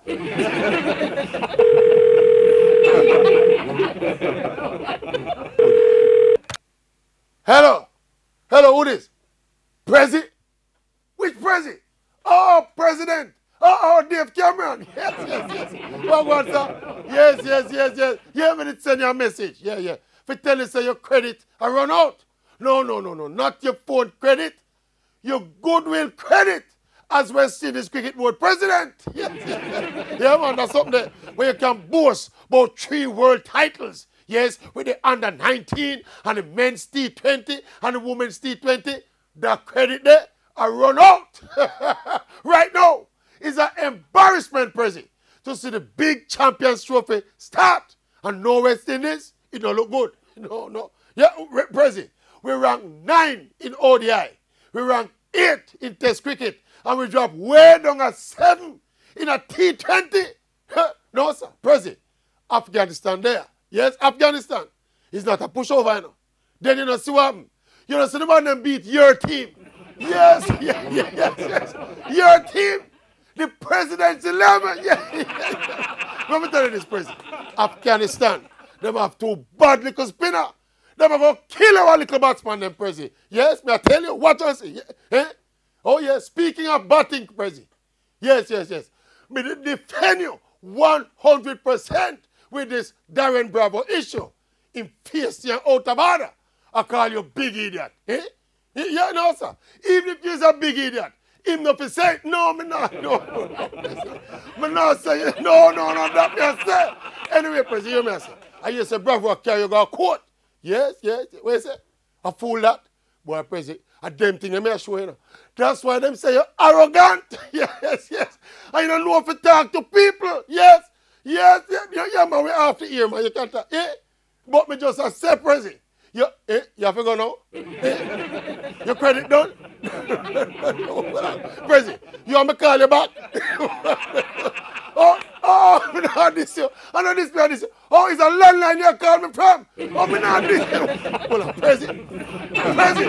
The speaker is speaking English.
Hello? Hello, who this? Prezi? Which Prezi? Oh, President. Oh, Dave Cameron. Yes. Well, what's up? Yes. Yeah, me did send you a message. Yeah. If you tell you say your credit, I run out. No. Not your phone credit. Your goodwill credit. As West Indies cricket board president. Yes. Yeah, man, that's something there where you can boast about 3 world titles. Yes, with the under-19 and the men's T20 and the women's T20. The credit there, I run out. Right now, it's an embarrassment, Prezi, to see the big Champions Trophy start and no West Indies. It don't look good. No. Yeah, Prezi, we rank 9 in ODI. We rank 8 in Test cricket. And we drop way down at 7 in a T20. No, sir. Prezi, Afghanistan there. Yes, Afghanistan. It's not a pushover, you know. Then you know, see what happened. You know, see the man them beat your team. Yes. Your team. The president's 11. Yes. Let me tell you this, Prezi. Afghanistan. Them have 2 bad little spinner. Them have a kill our little batsman, them, Prezi. Yes, may I tell you what I say? Eh? Oh, yes. Speaking of batting, Prezi. Yes. Me defend you 100% with this Darren Bravo issue. In face you out of order. I call you big idiot. Eh? Yeah, no, sir. Even if you're a big idiot, him not to say, no, me not. No. Me not say, no, that me I say. Anyway, Prezi, you me I say. I used to say, Bravo, carry you go court. Yes. What you say? A fool that. Boy, Prezi, a damn thing I may show you. That's why them say you're arrogant. Yes. And you don't know if you talk to people. Yes, man, we have to hear, man. You can't talk. But me just a say, Prezi. You have to go now? Your credit done? Prezi, you want me to call you back? Oh, me not this you. I know this. Oh, it's a landline you call me from. Oh, me not this you. Hold on, Prezi. Prezi.